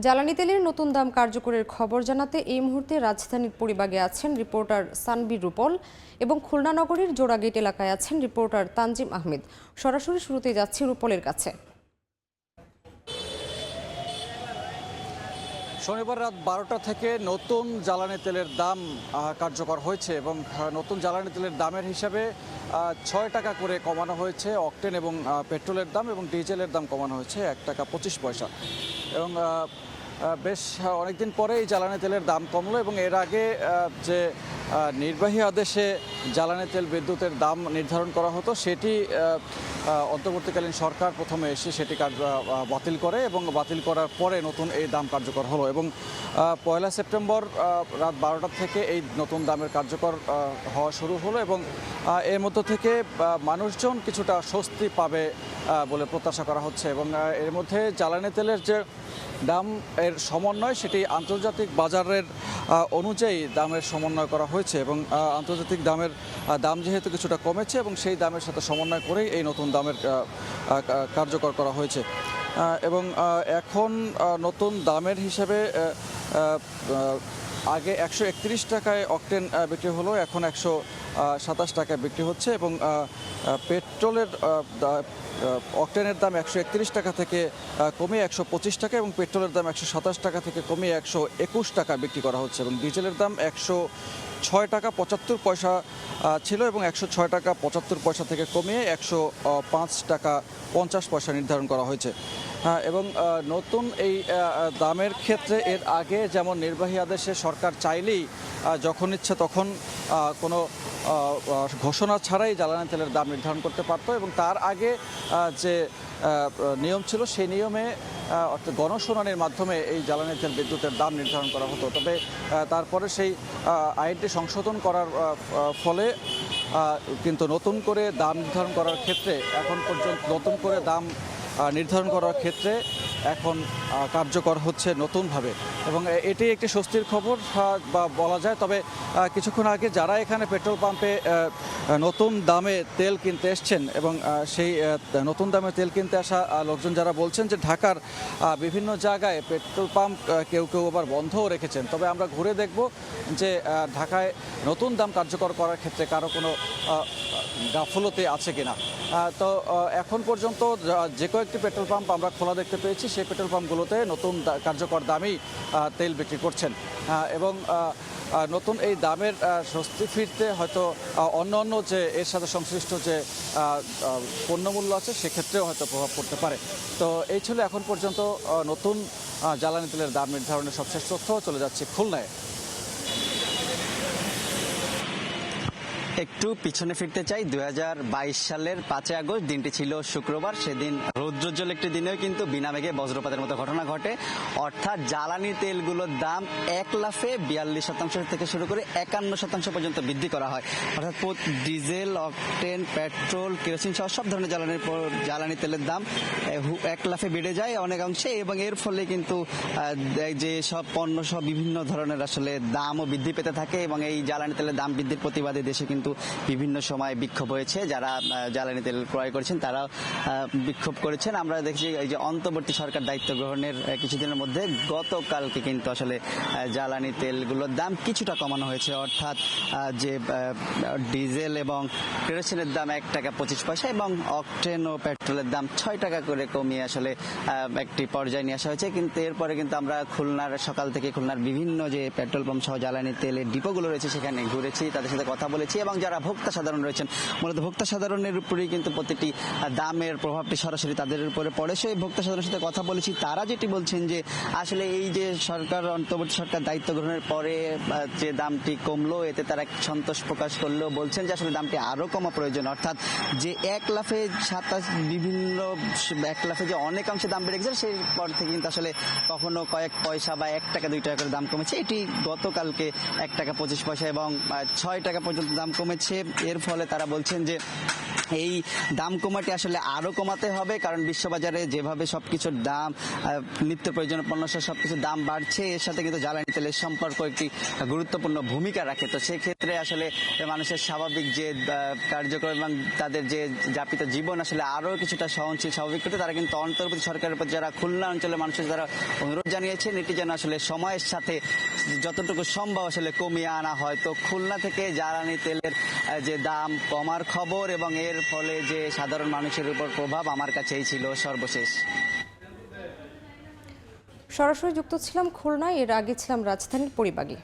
জ্বালানি তেলের নতুন দাম কার্যকরের খবর জানাতে এই মুহূর্তে রাজধানীর পরিবাগে আছেন রিপোর্টার সানবীর রূপল এবং খুলনা নগরীর জোড়াগেট এলাকায় আছেন রিপোর্টার তানজিম আহমেদ। সরাসরি শুরুতে যাচ্ছি রূপলের কাছে। শনিবার রাত 12টা থেকে নতুন জ্বালানি তেলের দাম কার্যকর হয়েছে এবং নতুন জ্বালানি তেলের দামের হিসাবে 6 টাকা করে কমানো হয়েছে অকটেন এবং পেট্রোলের দাম, এবং ডিজেলের দাম কমানো হয়েছে 1 টাকা 25 পয়সা। এবং বেশ অনেকদিন পরে এই জ্বালানি তেলের দাম কমলো, এবং এর আগে যে নির্বাহী আদেশে জ্বালানি তেল বিদ্যুতের দাম নির্ধারণ করা হতো সেটি অন্তর্বর্তীকালীন সরকার প্রথমে এসে সেটি বাতিল করে, এবং বাতিল করার পরে নতুন এই দাম কার্যকর হলো। এবং 1 সেপ্টেম্বর রাত 12টা থেকে এই নতুন দামের কার্যকর হওয়া শুরু হলো, এবং এর মধ্য থেকে মানুষজন কিছুটা স্বস্তি পাবে বলে প্রত্যাশা করা হচ্ছে। এবং এর মধ্যে জ্বালানি তেলের যে দাম এর সমন্বয় সেটি আন্তর্জাতিক বাজারের অনুযায়ী দামের সমন্বয় করা হয়েছে, এবং আন্তর্জাতিক দাম যেহেতু কিছুটা কমেছে এবং সেই দামের সাথে সমন্বয় করেই এই নতুন দামের কার্যকর করা হয়েছে। এবং এখন নতুন দামের হিসেবে আগে 131 টাকায় অকটেন বিক্রি হলো, এখন 127 টাকায় বিক্রি হচ্ছে, এবং পেট্রোলের অকটেনের দাম 131 টাকা থেকে কমিয়ে 125 টাকা, এবং পেট্রোলের দাম 127 টাকা থেকে কমিয়ে 121 টাকা বিক্রি করা হচ্ছে, এবং ডিজেলের দাম 106 টাকা 75 পয়সা ছিল, এবং 106 টাকা 75 পয়সা থেকে কমিয়ে 105 টাকা 50 পয়সা নির্ধারণ করা হয়েছে। এবং নতুন এই দামের ক্ষেত্রে এর আগে যেমন নির্বাহী আদেশে সরকার চাইলেই যখন ইচ্ছে তখন কোনো ঘোষণা ছাড়াই জ্বালানি তেলের দাম নির্ধারণ করতে পারতো, এবং তার আগে যে নিয়ম ছিল সেই নিয়মে অর্থাৎ গণশুনানির মাধ্যমে এই জ্বালানি তেল বিদ্যুতের দাম নির্ধারণ করা হতো। তবে তারপরে সেই আইনটি সংশোধন করার ফলে কিন্তু নতুন করে দাম নির্ধারণ করার ক্ষেত্রে এখন পর্যন্ত নতুন করে দাম নির্ধারণ করার ক্ষেত্রে এখন কার্যকর হচ্ছে নতুনভাবে, এবং এটি একটি স্বস্তির খবর বা বলা যায়। তবে কিছুক্ষণ আগে যারা এখানে পেট্রোল পাম্পে নতুন দামে তেল কিনতে এসছেন, এবং সেই নতুন দামে তেল কিনতে আসা লোকজন যারা বলছেন যে ঢাকার বিভিন্ন জায়গায় পেট্রোল পাম্প কেউ কেউ আবার বন্ধও রেখেছেন, তবে আমরা ঘুরে দেখব যে ঢাকায় নতুন দাম কার্যকর করার ক্ষেত্রে কারো কোনো গাফলতি আছে কিনা। তো এখন পর্যন্ত যে কয়েকটি পেট্রোল পাম্প আমরা খোলা দেখতে পেয়েছি, সেই পেট্রোল পাম্পগুলোতে নতুন কার্যকর দামেই তেল বিক্রি করছেন, এবং নতুন এই দামের স্বস্তি ফিরতে হয়তো অন্য যে এর সাথে সংশ্লিষ্ট যে পণ্যমূল্য আছে সেক্ষেত্রেও হয়তো প্রভাব পড়তে পারে। তো এই ছিল এখন পর্যন্ত নতুন জ্বালানি তেলের দাম নির্ধারণের সবশেষ তথ্য। চলে যাচ্ছে খুলনায়। একটু পিছনে ফিরতে চাই। 2022 সালের 5 আগস্ট দিনটি ছিল শুক্রবার। সেদিন রৌদ্রোজ্জ্বল একটি দিনেও কিন্তু বিনা মেঘে বজ্রপাতের মতো ঘটনা ঘটে, অর্থাৎ জ্বালানি তেলগুলোর দাম 1 লাফে 42% থেকে শুরু করে 51% পর্যন্ত বৃদ্ধি করা হয়। অর্থাৎ ডিজেল, অকটেন, পেট্রোল, কেরোসিন সহ সব ধরনের জ্বালানি তেলের দাম 1 লাফে বেড়ে যায় অনেকাংশে, এবং এর ফলে কিন্তু যে সব পণ্য সব বিভিন্ন ধরনের আসলে দামও বৃদ্ধি পেতে থাকে, এবং এই জ্বালানি তেলের দাম বৃদ্ধির প্রতিবাদে দেশে কিন্তু বিভিন্ন সময় বিক্ষোভ হয়েছে। যারা জ্বালানি তেল ক্রয় করেছেন তারা বিক্ষোভ করেছেন। আমরা দেখছি এই যে অন্তর্বর্তী সরকার দায়িত্ব গ্রহণের কিছুদিনের মধ্যে গতকালকে কিন্তু আসলে জ্বালানি তেলগুলোর দাম কিছুটা কমানো হয়েছে, অর্থাৎ যে ডিজেল এবং কেরোসিনের দাম 1 টাকা 25 পয়সা এবং অকটেন ও পেট্রোলের দাম 6 টাকা করে কমিয়ে আসলে একটি পর্যায়ে নিয়ে আসা হয়েছে। কিন্তু এরপরে কিন্তু আমরা খুলনার সকাল থেকে খুলনার বিভিন্ন যে পেট্রোল পাম্প সহ জ্বালানি তেলের ডিপোগুলো রয়েছে সেখানে ঘুরেছি, তাদের সাথে কথা বলেছি, এবং যারা ভোক্তা সাধারণ রয়েছেন মূলত ভোক্তা সাধারণের উপরেই কিন্তু প্রতিটি দামের প্রভাবটি সরাসরি তাদের উপরে পড়ে। সেই ভোক্তা সাধারণের সাথে কথা বলেছি, তারা যেটি বলছেন যে আসলে এই যে সরকার অন্তর্বর্তী সরকার দায়িত্ব গ্রহণের পরে যে দামটি কমলো এতে তারা সন্তোষ প্রকাশ করলেও বলছেন যে আসলে দামটি আরো কমা প্রয়োজন, অর্থাৎ যে 1 লাফে 1 লাফে যে অনেকাংশে দাম বেড়ে গেছে সেই পর থেকে কিন্তু আসলে কখনো কয়েক পয়সা বা 1 টাকা 2 টাকা করে দাম কমেছে। এটি গতকালকে 1 টাকা 25 পয়সা এবং 6 টাকা পর্যন্ত দাম কমেছে। এর ফলে তারা বলছেন যে এই দাম কমাটি আসলে আরো কমাতে হবে, কারণ বিশ্ববাজারে যেভাবে সবকিছুর দাম, নিত্য প্রয়োজনীয় পণ্য সবকিছুর দাম বাড়ছে, এর সাথে কিন্তু জ্বালানি তেলের সম্পর্ক একটি গুরুত্বপূর্ণ ভূমিকা রাখে। তো সেই ক্ষেত্রে আসলে মানুষের স্বাভাবিক যে কার্যক্রম এবং তাদের যে যাপিত জীবন আসলে আরো কিছুটা সহনশীল স্বাভাবিক করতে তারা কিন্তু অন্তর্বর্তী সরকারের প্রতি যারা খুলনা অঞ্চলের মানুষের যারা অনুরোধ জানিয়েছেন, এটি যেন আসলে সময়ের সাথে যতটুকু সম্ভব আসলে কমিয়ে আনা হয়। তো খুলনা থেকে জ্বালানি তেলের যে দাম কমার খবর এবং এর ফলে যে সাধারণ মানুষের উপর প্রভাব, আমার কাছে এই ছিল সর্বশেষ। সরাসরি যুক্ত ছিলাম খুলনায়, এর আগে ছিলাম রাজধানীর পরিবাগে।